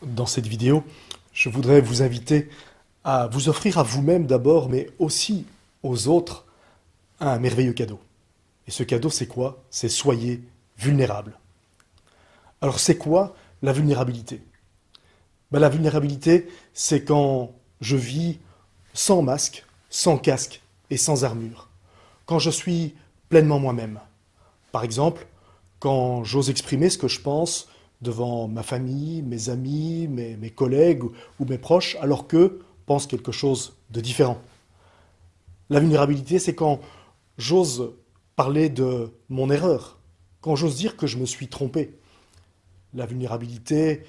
Dans cette vidéo, je voudrais vous inviter à vous offrir à vous-même d'abord, mais aussi aux autres, un merveilleux cadeau. Et ce cadeau, c'est quoi? C'est soyez vulnérable. Alors c'est quoi la vulnérabilité? La vulnérabilité, c'est quand je vis sans masque, sans casque et sans armure. Quand je suis pleinement moi-même. Par exemple, quand j'ose exprimer ce que je pense devant ma famille, mes amis, mes collègues ou mes proches, alors qu'eux pensent quelque chose de différent. La vulnérabilité, c'est quand j'ose parler de mon erreur, quand j'ose dire que je me suis trompé. La vulnérabilité,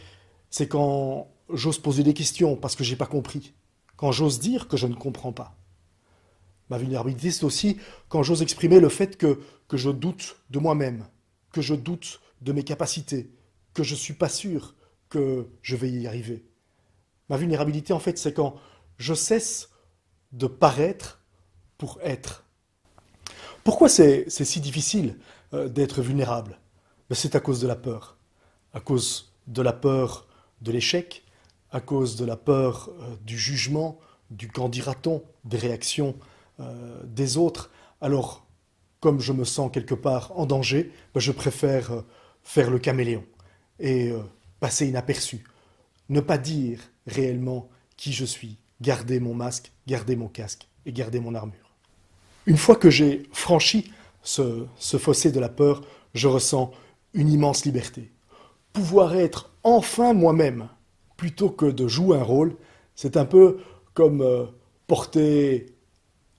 c'est quand j'ose poser des questions parce que j'ai pas compris, quand j'ose dire que je ne comprends pas. Ma vulnérabilité, c'est aussi quand j'ose exprimer le fait que je doute de moi-même, que je doute de mes capacités, que je ne suis pas sûr que je vais y arriver. Ma vulnérabilité, en fait, c'est quand je cesse de paraître pour être. Pourquoi c'est si difficile d'être vulnérable? C'est à cause de la peur. À cause de la peur de l'échec, à cause de la peur du jugement, du qu'en dira-t-on, des réactions des autres. Alors, comme je me sens quelque part en danger, je préfère faire le caméléon et passer inaperçu. Ne pas dire réellement qui je suis, garder mon masque, garder mon casque et garder mon armure. Une fois que j'ai franchi ce fossé de la peur, je ressens une immense liberté. Pouvoir être enfin moi-même, plutôt que de jouer un rôle, c'est un peu comme porter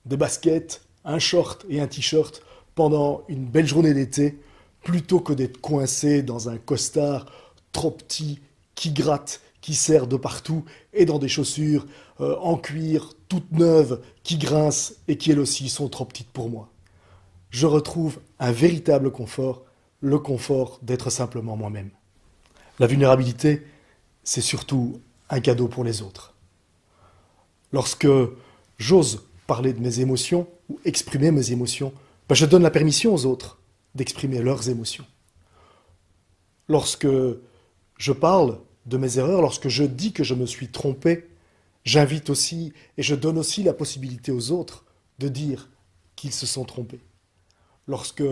des baskets, un short et un t-shirt pendant une belle journée d'été, plutôt que d'être coincé dans un costard trop petit, qui gratte, qui serre de partout, et dans des chaussures en cuir, toutes neuves, qui grincent et qui elles aussi sont trop petites pour moi. Je retrouve un véritable confort, le confort d'être simplement moi-même. La vulnérabilité, c'est surtout un cadeau pour les autres. Lorsque j'ose parler de mes émotions ou exprimer mes émotions, je donne la permission aux autres d'exprimer leurs émotions. Lorsque je parle de mes erreurs, lorsque je dis que je me suis trompé, j'invite aussi et je donne aussi la possibilité aux autres de dire qu'ils se sont trompés. Lorsque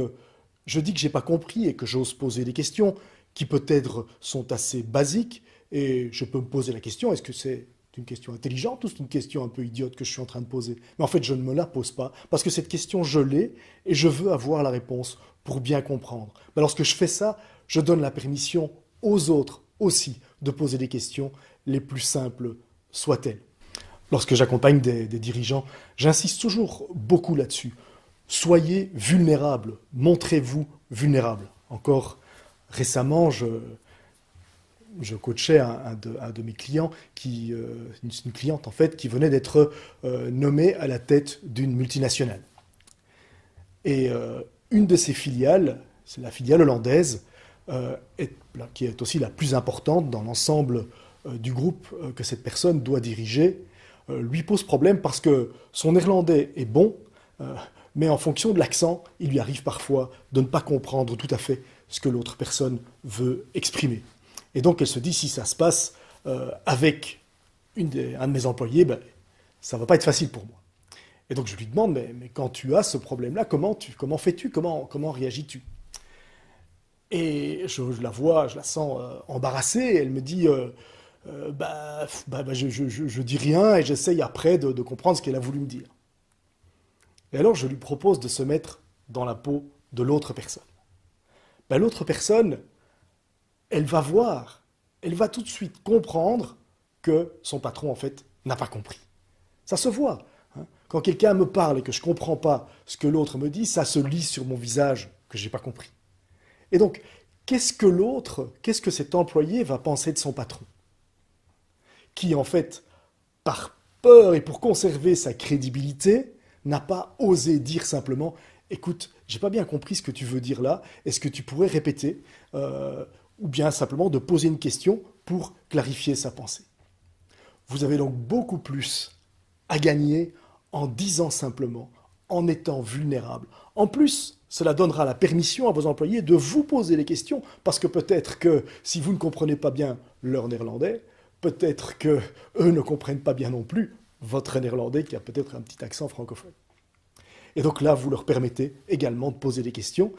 je dis que je n'ai pas compris et que j'ose poser des questions qui peut-être sont assez basiques, et je peux me poser la question, est-ce que c'est une question intelligente ou c'est une question un peu idiote que je suis en train de poser? Mais en fait, je ne me la pose pas, parce que cette question, je l'ai, et je veux avoir la réponse pour bien comprendre. Lorsque je fais ça, je donne la permission aux autres aussi de poser des questions, les plus simples soient-elles. Lorsque j'accompagne des dirigeants, j'insiste toujours beaucoup là-dessus. Soyez vulnérables, montrez-vous vulnérables. Encore récemment, je coachais un de mes clients, une cliente en fait, qui venait d'être nommée à la tête d'une multinationale. Et une de ses filiales, c'est la filiale hollandaise, qui est aussi la plus importante dans l'ensemble du groupe que cette personne doit diriger, lui pose problème parce que son néerlandais est bon, mais en fonction de l'accent, il lui arrive parfois de ne pas comprendre tout à fait ce que l'autre personne veut exprimer. Et donc elle se dit, si ça se passe avec un de mes employés, ça ne va pas être facile pour moi. Et donc je lui demande, mais quand tu as ce problème-là, comment fais-tu, comment réagis-tu? Et je la vois, je la sens embarrassée, et elle me dit, je dis rien et j'essaye après de comprendre ce qu'elle a voulu me dire. Et alors je lui propose de se mettre dans la peau de l'autre personne. L'autre personne, elle va voir, elle va tout de suite comprendre que son patron, en fait, n'a pas compris. Ça se voit. Hein. Quand quelqu'un me parle et que je ne comprends pas ce que l'autre me dit, ça se lit sur mon visage que je n'ai pas compris. Et donc, qu'est-ce que cet employé va penser de son patron? Qui, en fait, par peur et pour conserver sa crédibilité, n'a pas osé dire simplement « Écoute, j'ai pas bien compris ce que tu veux dire là, est-ce que tu pourrais répéter ?» ou bien simplement de poser une question pour clarifier sa pensée. Vous avez donc beaucoup plus à gagner en disant simplement, en étant vulnérable. En plus, cela donnera la permission à vos employés de vous poser les questions, parce que peut-être que si vous ne comprenez pas bien leur néerlandais, peut-être que eux ne comprennent pas bien non plus votre néerlandais qui a peut-être un petit accent francophone. Et donc là, vous leur permettez également de poser des questions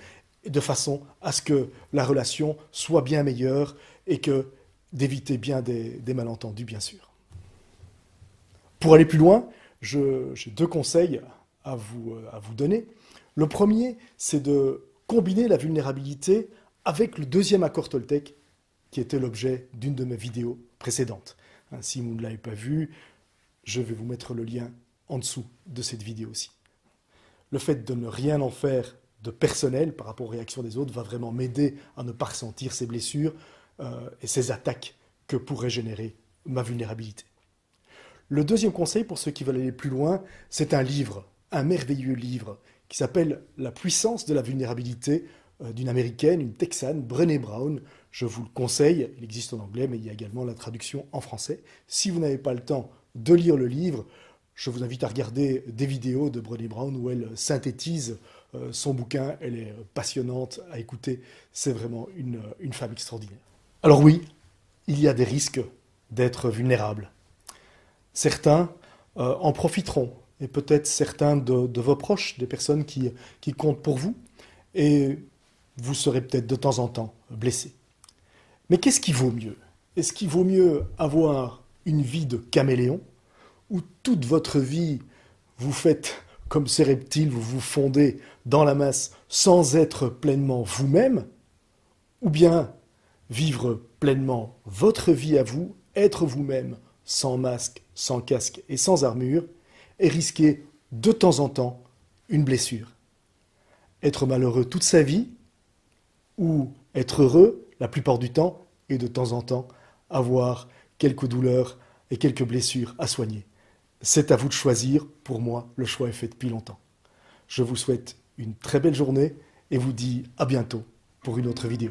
de façon à ce que la relation soit bien meilleure et que d'éviter bien des malentendus, bien sûr. Pour aller plus loin, j'ai deux conseils à vous donner. Le premier, c'est de combiner la vulnérabilité avec le deuxième accord Toltec, qui était l'objet d'une de mes vidéos précédentes. Si vous ne l'avez pas vu, je vais vous mettre le lien en dessous de cette vidéo aussi. Le fait de ne rien en faire de personnel par rapport aux réactions des autres va vraiment m'aider à ne pas ressentir ces blessures et ces attaques que pourrait générer ma vulnérabilité. Le deuxième conseil, pour ceux qui veulent aller plus loin, c'est un livre, un merveilleux livre, qui s'appelle « La puissance de la vulnérabilité » d'une Américaine, une Texane, Brené Brown. Je vous le conseille, il existe en anglais, mais il y a également la traduction en français. Si vous n'avez pas le temps de lire le livre, je vous invite à regarder des vidéos de Brené Brown où elle synthétise son bouquin. Elle est passionnante à écouter. C'est vraiment une femme extraordinaire. Alors oui, il y a des risques d'être vulnérable. Certains en profiteront, et peut-être certains de vos proches, des personnes qui comptent pour vous, et vous serez peut-être de temps en temps blessé. Mais qu'est-ce qui vaut mieux? Est-ce qu'il vaut mieux avoir une vie de caméléon, où toute votre vie, vous faites comme ces reptiles, vous vous fondez dans la masse sans être pleinement vous-même, ou bien vivre pleinement votre vie à vous, être vous-même, sans masque, sans casque et sans armure, et risquer de temps en temps une blessure. Être malheureux toute sa vie, ou être heureux la plupart du temps, et de temps en temps avoir quelques douleurs et quelques blessures à soigner. C'est à vous de choisir. Pour moi, le choix est fait depuis longtemps. Je vous souhaite une très belle journée et vous dis à bientôt pour une autre vidéo.